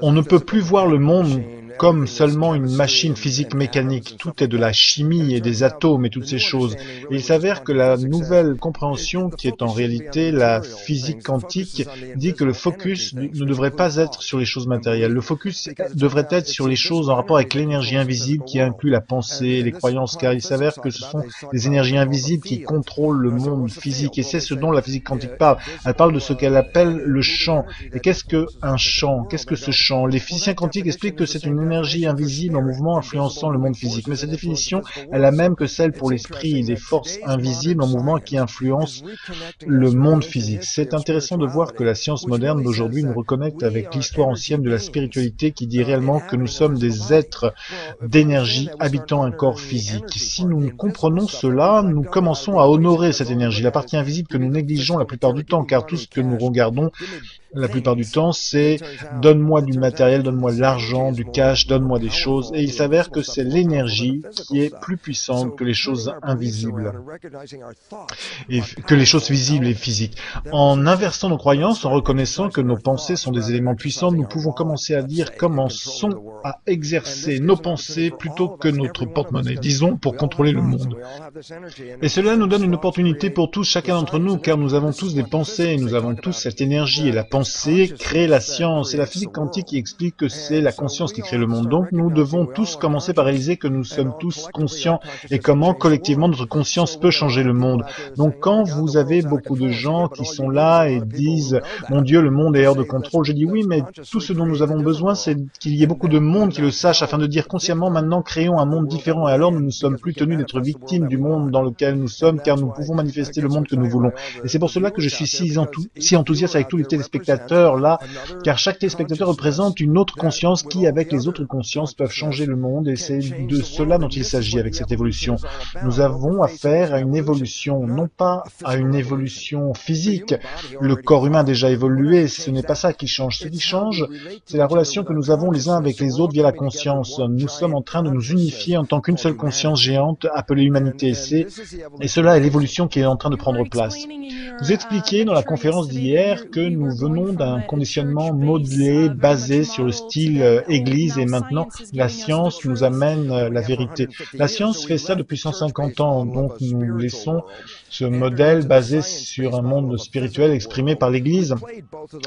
On ne peut plus voir le monde comme seulement une machine physique mécanique. Tout est de la chimie et des atomes et toutes ces choses. Et il s'avère que la nouvelle compréhension, qui est en réalité la physique quantique, dit que le focus ne devrait pas être sur les choses matérielles. Le focus devrait être sur les choses en rapport avec l'énergie invisible qui inclut la pensée et les croyances, car il s'avère que ce sont les énergies invisibles qui contrôlent le monde physique. Et c'est ce dont la physique quantique parle. Elle parle de ce qu'elle appelle le champ. Et qu'est-ce qu'un champ? Qu'est-ce que ce champ? Les physiciens quantiques expliquent que c'est une énergie invisible en mouvement influençant le monde physique. Mais cette définition est la même que celle pour l'esprit, des forces invisibles en mouvement qui influencent le monde physique. C'est intéressant de voir que la science moderne d'aujourd'hui nous reconnecte avec l'histoire ancienne de la spiritualité qui dit réellement que nous sommes des êtres d'énergie habitant un corps physique. Si nous comprenons cela, nous commençons à honorer cette énergie, la partie invisible que nous négligeons la plupart du temps, car tout ce que nous regardons la plupart du temps, c'est donne-moi du matériel, donne-moi de l'argent, du cash, donne-moi des choses. Et il s'avère que c'est l'énergie qui est plus puissante que les choses invisibles, et que les choses visibles et physiques. En inversant nos croyances, en reconnaissant que nos pensées sont des éléments puissants, nous pouvons commencer à dire commençons à exercer nos pensées plutôt que notre porte-monnaie, disons, pour contrôler le monde. Et cela nous donne une opportunité pour tous, chacun d'entre nous, car nous avons tous des pensées, nous avons tous cette énergie, et la pensée crée la science, et la physique quantique qui explique que c'est la conscience qui crée le monde. Donc nous devons tous commencer par réaliser que nous sommes tous conscients, et comment collectivement notre conscience peut changer le monde. Donc quand vous avez beaucoup de gens qui sont là et disent « Mon Dieu, le monde est hors de contrôle », je dis oui, mais tout ce dont nous avons besoin, c'est qu'il y ait beaucoup de monde qui le sache, afin de dire consciemment maintenant créons un monde différent, et alors nous ne sommes plus tenus d'être victimes du monde dans lequel nous sommes, car nous pouvons manifester le monde que nous voulons. Et c'est pour cela que je suis si enthousiaste avec tous les téléspectateurs là, car chaque téléspectateur représente une autre conscience qui, avec les autres consciences, peuvent changer le monde, et c'est de cela dont il s'agit avec cette évolution. Nous avons affaire à une évolution, non pas à une évolution physique. Le corps humain a déjà évolué, ce n'est pas ça qui change. Ce qui change, c'est la relation que nous avons les uns avec les autres via la conscience. Nous sommes en train de nous unifier en tant qu'une seule conscience géante appelée humanité. Et cela est l'évolution qui est en train de prendre place. Vous expliquiez dans la conférence d'hier que nous venons d'un conditionnement modelé, basé sur le style Église, et maintenant la science nous amène la vérité. La science fait ça depuis 150 ans, donc nous laissons ce modèle basé sur un monde spirituel exprimé par l'Église.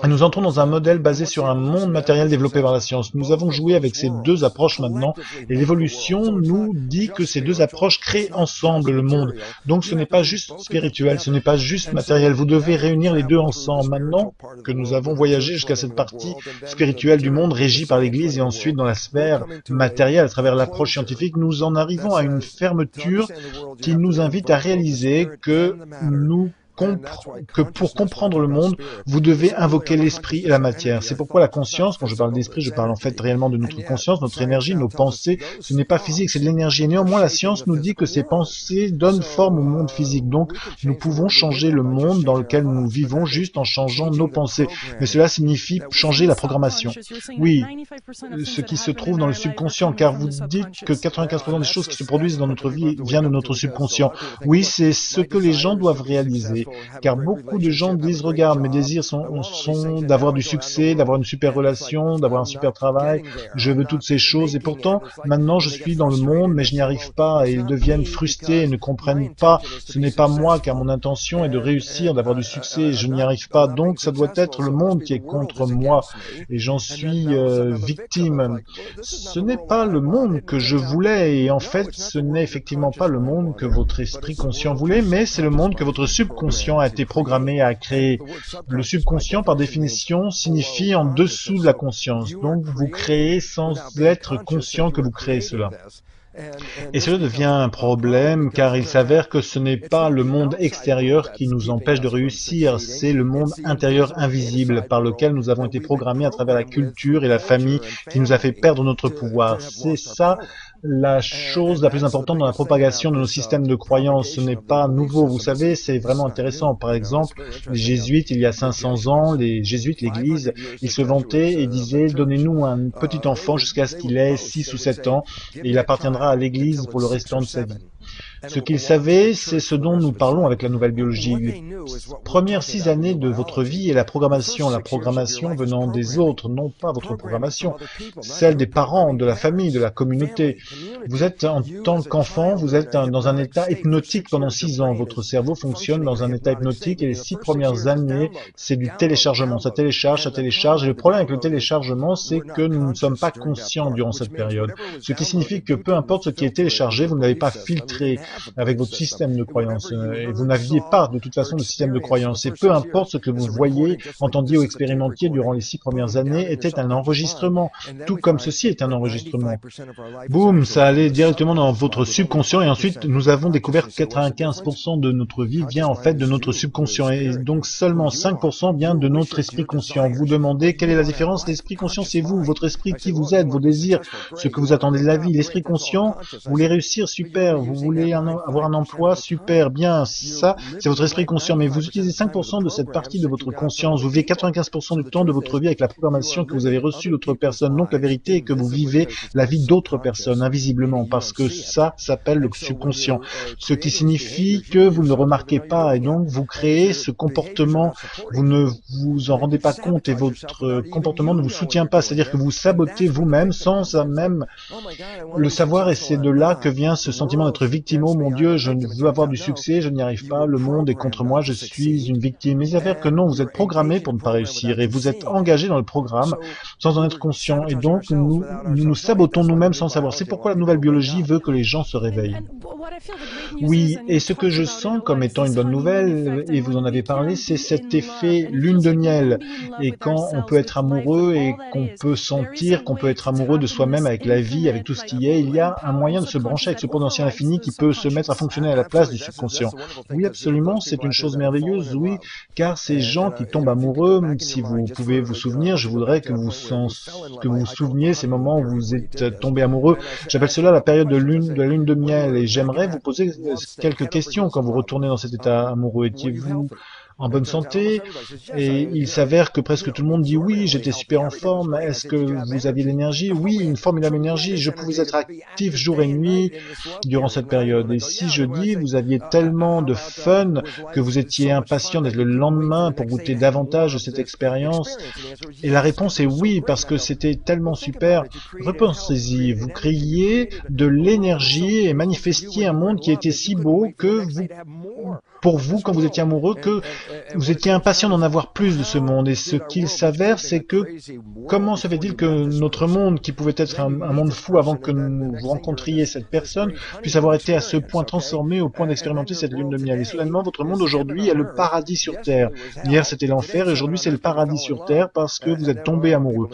Et nous entrons dans un modèle basé sur un monde matériel développé par la science. Nous avons joué avec ces deux approches maintenant, et l'évolution nous dit que ces deux approches créent ensemble le monde. Donc ce n'est pas juste spirituel, ce n'est pas juste matériel. Vous devez réunir les deux ensemble. Maintenant que nous avons voyagé jusqu'à cette partie spirituelle du monde régie par l'Église, et ensuite dans la sphère matérielle à travers l'approche scientifique, nous en arrivons à une fermeture qui nous invite à réaliser que pour comprendre le monde, vous devez invoquer l'esprit et la matière. C'est pourquoi la conscience, quand je parle d'esprit, je parle en fait réellement de notre conscience, notre énergie, nos pensées. Ce n'est pas physique, c'est de l'énergie. Et néanmoins, la science nous dit que ces pensées donnent forme au monde physique. Donc, nous pouvons changer le monde dans lequel nous vivons juste en changeant nos pensées. Mais cela signifie changer la programmation. Oui, ce qui se trouve dans le subconscient, car vous dites que 95% des choses qui se produisent dans notre vie viennent de notre subconscient. Oui, c'est ce que les gens doivent réaliser. Car beaucoup de gens disent, regarde, mes désirs sont d'avoir du succès, d'avoir une super relation, d'avoir un super travail, je veux toutes ces choses, et pourtant, maintenant je suis dans le monde, mais je n'y arrive pas, et ils deviennent frustrés et ne comprennent pas, ce n'est pas moi, car mon intention est de réussir, d'avoir du succès, et je n'y arrive pas, donc ça doit être le monde qui est contre moi, et j'en suis victime. Ce n'est pas le monde que je voulais, et en fait, ce n'est effectivement pas le monde que votre esprit conscient voulait, mais c'est le monde que votre subconscient a été programmé à créer. Le subconscient, par définition, signifie en dessous de la conscience. Donc, vous créez sans être conscient que vous créez cela. Et cela devient un problème car il s'avère que ce n'est pas le monde extérieur qui nous empêche de réussir, c'est le monde intérieur invisible par lequel nous avons été programmés à travers la culture et la famille qui nous a fait perdre notre pouvoir. C'est ça la chose la plus importante dans la propagation de nos systèmes de croyances. Ce n'est pas nouveau, vous savez, c'est vraiment intéressant. Par exemple, les jésuites, il y a 500 ans, les jésuites, l'église, ils se vantaient et disaient « Donnez-nous un petit enfant jusqu'à ce qu'il ait 6 ou 7 ans et il appartiendra à l'église pour le restant de sa vie ». Ce qu'ils savaient, c'est ce dont nous parlons avec la nouvelle biologie. Les premières 6 années de votre vie est la programmation venant des autres, non pas votre programmation, celle des parents, de la famille, de la communauté. Vous êtes en tant qu'enfant, vous êtes dans un état hypnotique pendant 6 ans. Votre cerveau fonctionne dans un état hypnotique et les 6 premières années, c'est du téléchargement. Ça télécharge, ça télécharge. Et le problème avec le téléchargement, c'est que nous ne sommes pas conscients durant cette période. Ce qui signifie que peu importe ce qui est téléchargé, vous ne l'avez pas filtré avec votre système de croyance. Et vous n'aviez pas de toute façon de système de croyance. Et peu importe ce que vous voyez, entendiez ou expérimentiez durant les 6 premières années, était un enregistrement. Tout comme ceci est un enregistrement. Boum, ça allait directement dans votre subconscient et ensuite nous avons découvert que 95% de notre vie vient en fait de notre subconscient et donc seulement 5% vient de notre esprit conscient. Vous demandez quelle est la différence? L'esprit conscient, c'est vous, votre esprit, qui vous êtes, vos désirs, ce que vous attendez de la vie. L'esprit conscient, vous voulez réussir, super, vous voulez avoir un emploi, super, bien, ça, c'est votre esprit conscient, mais vous utilisez 5% de cette partie de votre conscience. Vous vivez 95% du temps de votre vie avec la programmation que vous avez reçue d'autres personnes. Donc la vérité est que vous vivez la vie d'autres personnes, invisiblement, parce que ça s'appelle le subconscient. Ce qui signifie que vous ne le remarquez pas, et donc vous créez ce comportement, vous ne vous en rendez pas compte, et votre comportement ne vous soutient pas, c'est-à-dire que vous sabotez vous-même sans même le savoir, et c'est de là que vient ce sentiment d'être victime. Oh mon Dieu, je veux avoir du succès, je n'y arrive pas, le monde est contre moi, je suis une victime. Mais il s'avère que non, vous êtes programmé pour ne pas réussir, et vous êtes engagé dans le programme sans en être conscient, et donc nous sabotons nous-mêmes sans savoir. C'est pourquoi la nouvelle biologie veut que les gens se réveillent. Oui, et ce que je sens comme étant une bonne nouvelle, et vous en avez parlé, c'est cet effet lune de miel. Et quand on peut être amoureux et qu'on peut sentir qu'on peut être amoureux de soi-même avec la vie, avec tout ce qui est, il y a un moyen de se brancher avec ce potentiel infini qui peut se mettre à fonctionner à la place du subconscient. Oui, absolument, c'est une chose merveilleuse, oui, car ces gens qui tombent amoureux, si vous pouvez vous souvenir, je voudrais que vous vous souveniez ces moments où vous êtes tombé amoureux. J'appelle cela la période de la lune de miel, et j'aimerais vous poser quelques questions quand vous retournez dans cet état amoureux. Étiez-vous en bonne santé? Et il s'avère que presque tout le monde dit oui, j'étais super en forme. Est-ce que vous aviez l'énergie? Oui, une formidable énergie. Je pouvais être actif jour et nuit durant cette période. Et si je dis vous aviez tellement de fun que vous étiez impatient d'être le lendemain pour goûter davantage de cette expérience? Et la réponse est oui, parce que c'était tellement super. Repensez-y, vous créiez de l'énergie et manifestiez un monde qui était si beau que pour vous, quand vous étiez amoureux, que vous étiez impatient d'en avoir plus de ce monde. Et ce qu'il s'avère, c'est que comment se fait-il que notre monde, qui pouvait être un monde fou avant que vous rencontriez cette personne, puisse avoir été à ce point transformé au point d'expérimenter cette lune de miel? Et soudainement, votre monde aujourd'hui est le paradis sur Terre. Hier, c'était l'enfer et aujourd'hui, c'est le paradis sur Terre parce que vous êtes tombé amoureux.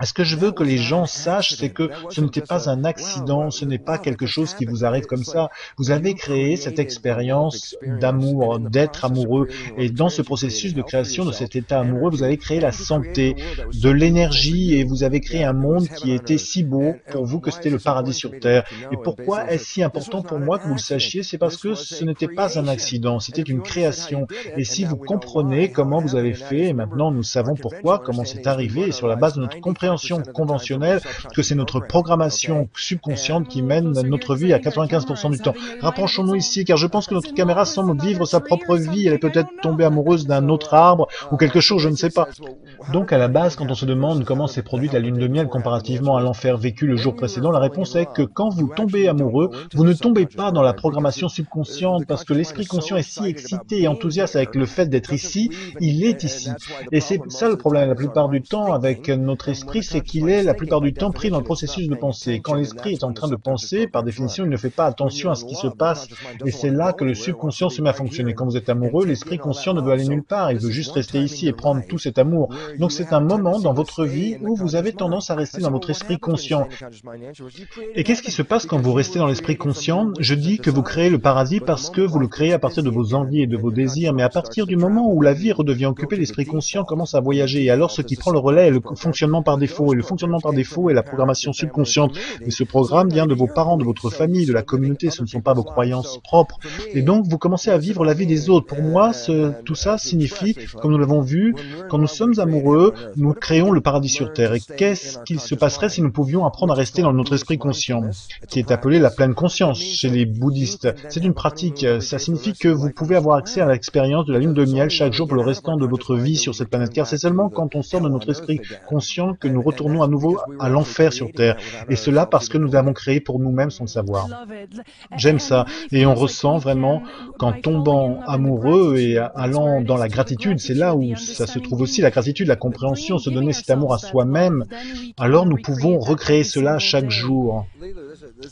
Ce que je veux que les gens sachent, c'est que ce n'était pas un accident, ce n'est pas quelque chose qui vous arrive comme ça. Vous avez créé cette expérience d'amour, d'être amoureux. Et dans ce processus de création de cet état amoureux, vous avez créé la santé, de l'énergie, et vous avez créé un monde qui était si beau pour vous que c'était le paradis sur Terre. Et pourquoi est-ce si important pour moi que vous le sachiez? C'est parce que ce n'était pas un accident, c'était une création. Et si vous comprenez comment vous avez fait, et maintenant nous savons pourquoi, comment c'est arrivé, et sur la base de notre compréhension conventionnelle, que c'est notre programmation subconsciente qui mène notre vie à 95% du temps. Rapprochons-nous ici, car je pense que notre caméra semble vivre sa propre vie. Elle est peut-être tombée amoureuse d'un autre arbre ou quelque chose, je ne sais pas. Donc à la base, quand on se demande comment s'est produite la lune de miel comparativement à l'enfer vécu le jour précédent, la réponse est que quand vous tombez amoureux, vous ne tombez pas dans la programmation subconsciente parce que l'esprit conscient est si excité et enthousiaste avec le fait d'être ici, il est ici. Et c'est ça le problème la plupart du temps avec notre esprit, c'est qu'il est la plupart du temps pris dans le processus de pensée. Quand l'esprit est en train de penser, par définition, il ne fait pas attention à ce qui se passe et c'est là que le subconscient se met à fonctionner. Quand vous êtes amoureux, l'esprit conscient ne veut aller nulle part, il veut juste rester ici et prendre tout cet amour. Donc c'est un moment dans votre vie où vous avez tendance à rester dans votre esprit conscient. Et qu'est-ce qui se passe quand vous restez dans l'esprit conscient? Je dis que vous créez le paradis parce que vous le créez à partir de vos envies et de vos désirs, mais à partir du moment où la vie redevient occupée, l'esprit conscient commence à voyager, et alors ce qui prend le relais est le fonctionnement par défaut, et le fonctionnement par défaut est la programmation subconsciente. Mais ce programme vient de vos parents, de votre famille, de la communauté, ce ne sont pas vos croyances propres. Et donc vous commencez à vivre vivre la vie des autres. Pour moi, tout ça signifie, comme nous l'avons vu, quand nous sommes amoureux, nous créons le paradis sur Terre. Et qu'est-ce qu'il se passerait si nous pouvions apprendre à rester dans notre esprit conscient, qui est appelé la pleine conscience chez les bouddhistes? C'est une pratique. Ça signifie que vous pouvez avoir accès à l'expérience de la lune de miel chaque jour pour le restant de votre vie sur cette planète. Car c'est seulement quand on sort de notre esprit conscient que nous retournons à nouveau à l'enfer sur Terre. Et cela parce que nous l'avons créé pour nous-mêmes sans le savoir. J'aime ça. Et on ressent vraiment qu'en tombant amoureux et allant dans la gratitude, c'est là où ça se trouve aussi, la gratitude, la compréhension, se donner cet amour à soi-même, alors nous pouvons recréer cela chaque jour.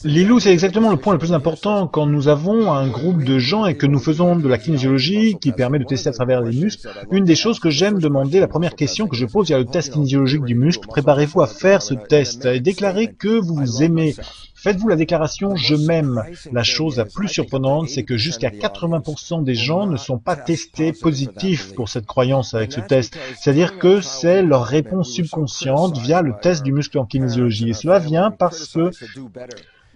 Lilou, c'est exactement le point le plus important. Quand nous avons un groupe de gens et que nous faisons de la kinésiologie qui permet de tester à travers les muscles, une des choses que j'aime demander, la première question que je pose, il y a le test kinésiologique du muscle. Préparez-vous à faire ce test et déclarez que vous vous aimez. Faites-vous la déclaration « je m'aime ». La chose la plus surprenante, c'est que jusqu'à 80% des gens ne sont pas testés positifs pour cette croyance avec ce test. C'est-à-dire que c'est leur réponse subconsciente via le test du muscle en kinésiologie. Et cela vient parce que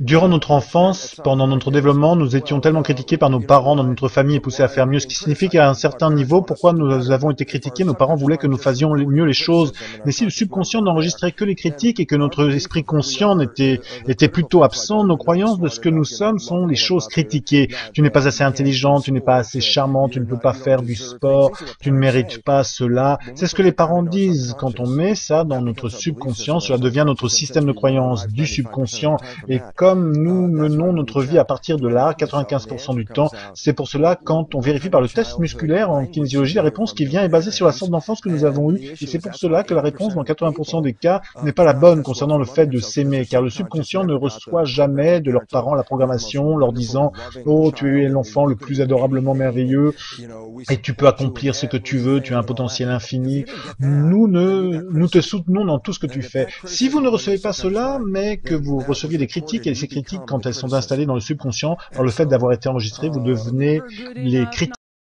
durant notre enfance, pendant notre développement, nous étions tellement critiqués par nos parents dans notre famille et poussés à faire mieux, ce qui signifie qu'à un certain niveau, pourquoi nous avons été critiqués, nos parents voulaient que nous faisions mieux les choses. Mais si le subconscient n'enregistrait que les critiques et que notre esprit conscient était plutôt absent, nos croyances de ce que nous sommes sont les choses critiquées. Tu n'es pas assez intelligent, tu n'es pas assez charmant, tu ne peux pas faire du sport, tu ne mérites pas cela. C'est ce que les parents disent. Quand on met ça dans notre subconscient, cela devient notre système de croyance du subconscient. Et comme nous menons notre vie à partir de là, 95% du temps, c'est pour cela, quand on vérifie par le test musculaire en kinésiologie, la réponse qui vient est basée sur la sorte d'enfance que nous avons eue. Et c'est pour cela que la réponse, dans 80% des cas, n'est pas la bonne concernant le fait de s'aimer, car le subconscient ne reçoit jamais de leurs parents la programmation, leur disant « Oh, tu es l'enfant le plus adorablement merveilleux, et tu peux accomplir ce que tu veux, tu as un potentiel infini. Nous te soutenons dans tout ce que tu fais. » Si vous ne recevez pas cela, mais que vous receviez des critiques, et ces critiques, quand elles sont installées dans le subconscient, par le fait d'avoir été enregistrées, vous devenez les critiques